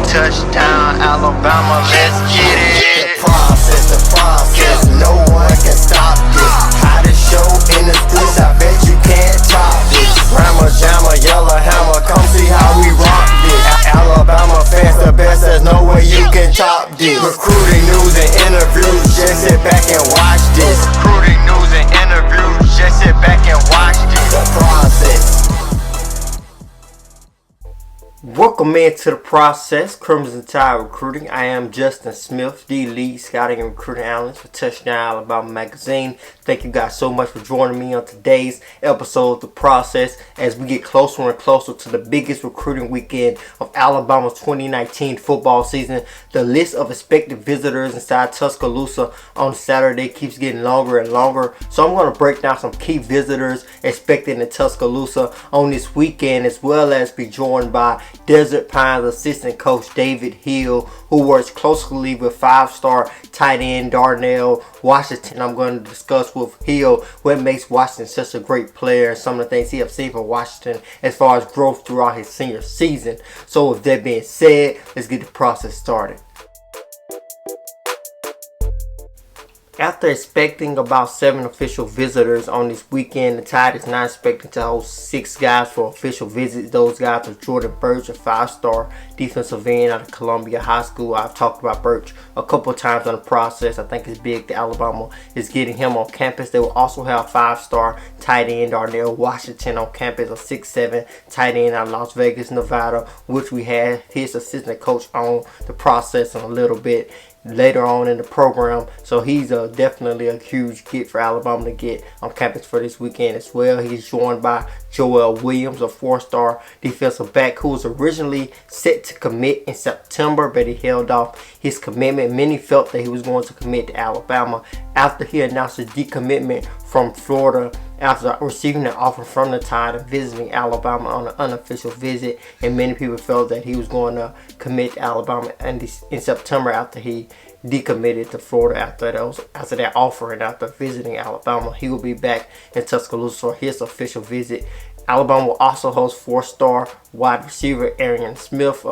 Touchdown, Alabama, let's get it. The process, no one can stop this. Hottest show in the streets, I bet you can't top this. Rammer, jammer, yellow hammer, come see how we rock this. Alabama fans the best, there's no way you can top this. Recruiting news and interviews, just sit back and watch this. Recruiting news and interviews, just sit back and watch this. The process. Welcome into the process, Crimson Tide Recruiting. I am Justin Smith, the lead scouting and recruiting analyst for Touchdown Alabama Magazine. Thank you guys so much for joining me on today's episode of The Process as we get closer and closer to the biggest recruiting weekend of Alabama's 2019 football season. The list of expected visitors inside Tuscaloosa on Saturday keeps getting longer and longer. So I'm going to break down some key visitors expected in Tuscaloosa on this weekend, as well as be joined by Desert Pines assistant coach David Hill, who works closely with five-star tight end Darnell Washington. I'm going to discuss with Hill what makes Washington such a great player and some of the things he has seen from Washington as far as growth throughout his senior season. So with that being said, let's get the process started. After expecting about 7 official visitors on this weekend, the Tide is not expecting to host 6 guys for official visits. Those guys are Jordan Burch, a 5-star defensive end out of Columbia High School. I've talked about Burch a couple of times on the process. I think it's big that Alabama is getting him on campus. They will also have 5-star tight end Darnell Washington on campus, a 6'7" tight end out of Las Vegas, Nevada, which we had his assistant coach on the process in a little bit later on in the program. So he's definitely a huge get for Alabama to get on campus for this weekend as well. He's joined by Joel Williams, a 4-star defensive back who was originally set to commit in September, but he held off his commitment. Many felt that he was going to commit to Alabama after he announced a decommitment from Florida after receiving an offer from the Tide and visiting Alabama on an unofficial visit. And many people felt that he was going to commit to Alabama in September after he decommitted to Florida after that offer and after visiting Alabama. He will be back in Tuscaloosa for his official visit. Alabama will also host 4-star wide receiver Arian Smith,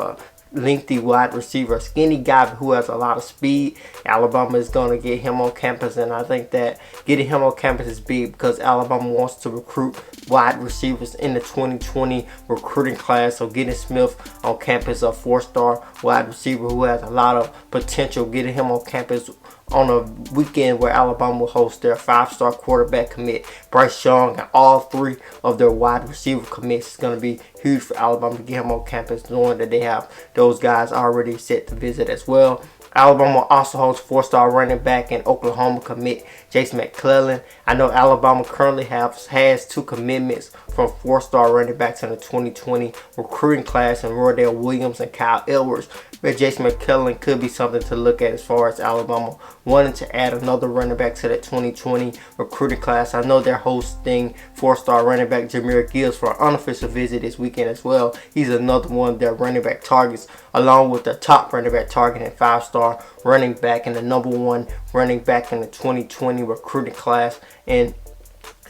lengthy wide receiver, a skinny guy who has a lot of speed. Alabama is going to get him on campus, and I think that getting him on campus is big because Alabama wants to recruit wide receivers in the 2020 recruiting class. So getting Smith on campus, a 4-star wide receiver who has a lot of potential, getting him on campus on a weekend where Alabama will host their 5-star quarterback commit Bryce Young, and all 3 of their wide receiver commits is going to be huge for Alabama to get him on campus, knowing that they have those guys already set to visit as well. Alabama will also host 4-star running back and Oklahoma commit Jason McClellan. I know Alabama currently has 2 commitments from 4-star running backs in the 2020 recruiting class, and Roydell Williams and Kyle Edwards. But Jason McClellan could be something to look at as far as Alabama wanting to add another running back to that 2020 recruiting class. I know they're hosting 4-star running back Jahmyr Gibbs for an unofficial visit this weekend as well. He's another one of their running back targets, along with the top running back target and 5-star running back and the number 1 running back in the 2020 recruiting class, and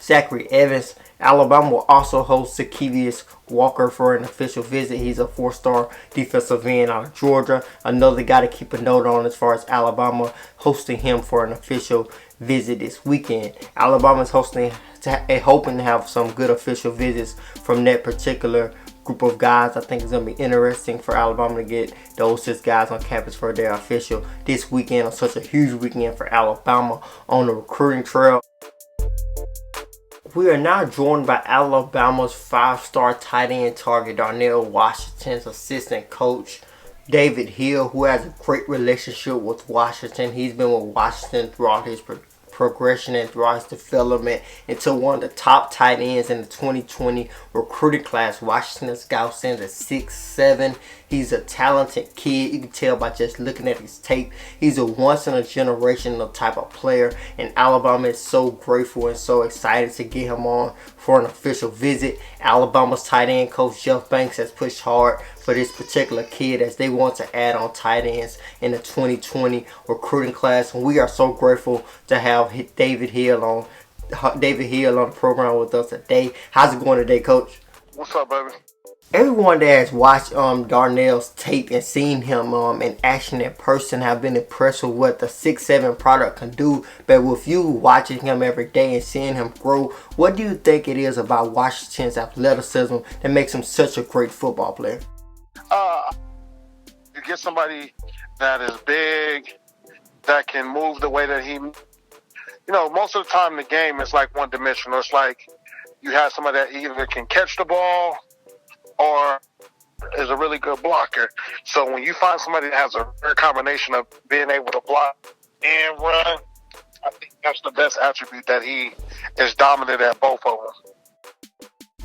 Zachary Evans. Alabama will also host Zacchaeus Walker for an official visit. He's a 4-star defensive end out of Georgia. Another guy to keep a note on as far as Alabama hosting him for an official visit this weekend. Alabama is hoping to have some good official visits from that particular group of guys. I think it's going to be interesting for Alabama to get those 6 guys on campus for their official this weekend on such a huge weekend for Alabama on the recruiting trail. We are now joined by Alabama's 5-star tight end target Darnell Washington's assistant coach David Hill, who has a great relationship with Washington. He's been with Washington throughout his progression and throughout his development into one of the top tight ends in the 2020 recruiting class. Washington scout stands at 6'7". He's a talented kid. You can tell by just looking at his tape. He's a once-in-a-generational type of player, and Alabama is so grateful and so excited to get him on for an official visit. Alabama's tight end coach Jeff Banks has pushed hard for this particular kid as they want to add on tight ends in the 2020 recruiting class, and we are so grateful to have David Hill on the program with us today. How's it going today, Coach? What's up, baby? Everyone that has watched Darnell's tape and seen him in action in person have been impressed with what the 6'7" product can do. But with you watching him every day and seeing him grow, what do you think it is about Washington's athleticism that makes him such a great football player? You get somebody that is big, that can move the way that he, most of the time the game is like one dimensional. It's like you have somebody that either can catch the ball or is a really good blocker. So when you find somebody that has a rare combination of being able to block and run, I think that's the best attribute, that he is dominant at both of them.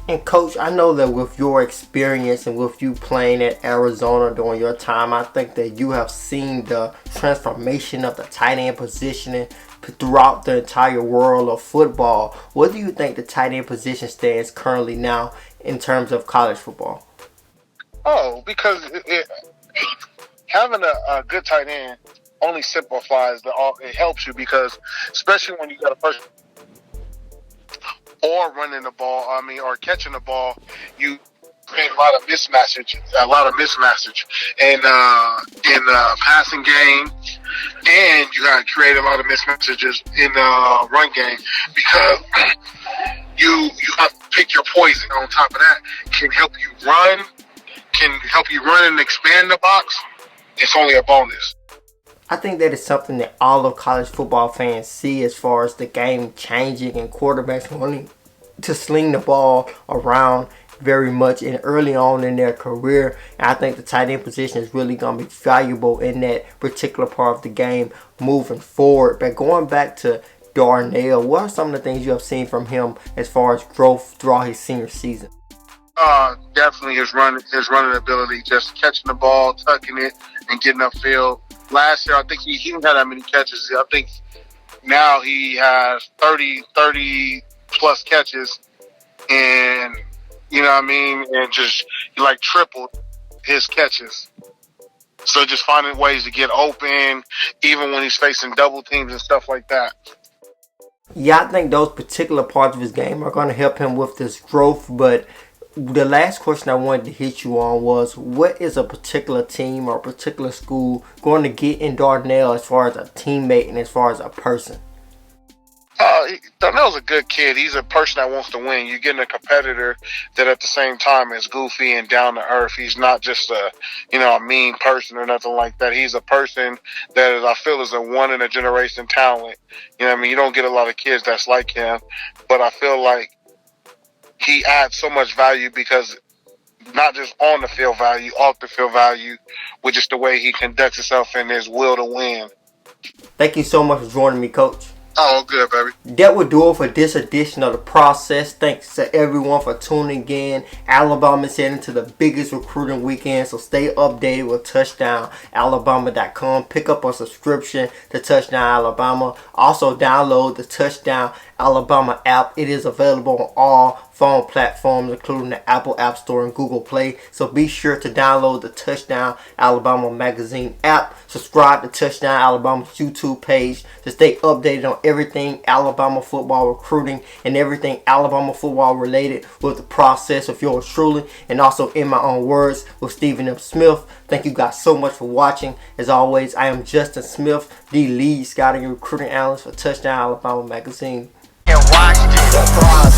And Coach, I know that with your experience and with you playing at Arizona during your time, I think that you have seen the transformation of the tight end positioning throughout the entire world of football. What do you think the tight end position stands currently now in terms of college football? Oh, because having a good tight end only simplifies it helps you, because especially when you got a person or running the ball, or catching the ball, you create a lot of mismatch in the passing game, and you got to create a lot of mismatches in the run game, because you have to pick your poison. On top of that, can help you run and expand the box. It's only a bonus. I think that is something that all of college football fans see as far as the game changing and quarterbacks wanting to sling the ball around very much and early on in their career. And I think the tight end position is really going to be valuable in that particular part of the game moving forward. But going back to Darnell, what are some of the things you have seen from him as far as growth throughout his senior season? Definitely his running ability, just catching the ball, tucking it, and getting upfield. Last year, I think he didn't have that many catches. I think now he has 30 plus catches, and and just tripled his catches. So just finding ways to get open, even when he's facing double teams and stuff like that. Yeah, I think those particular parts of his game are going to help him with this growth. But the last question I wanted to hit you on was, what is a particular team or a particular school going to get in Darnell as far as a teammate and as far as a person? Darnell's a good kid. He's a person that wants to win. You're getting a competitor that at the same time is goofy and down to earth. He's not just a mean person or nothing like that. He's a person that I feel is a one in a generation talent. You don't get a lot of kids that's like him, but I feel like he adds so much value, because not just on the field value, off the field value, with just the way he conducts himself and his will to win. Thank you so much for joining me, Coach. Oh, good, baby. That would do it for this edition of The Process. Thanks to everyone for tuning in. Alabama is heading to the biggest recruiting weekend, so stay updated with TouchdownAlabama.com. Pick up a subscription to Touchdown Alabama. Also download the Touchdown Alabama app. It is available on all phone platforms, including the Apple App Store and Google Play. So be sure to download the Touchdown Alabama magazine app. Subscribe to Touchdown Alabama's YouTube page to stay updated on everything Alabama football recruiting and everything Alabama football related with The Process of yours truly, and also in my own words with Stephen M. Smith. Thank you guys so much for watching. As always, I am Justin Smith, the lead scouting and recruiting analyst for Touchdown Alabama magazine. And watch this. The process.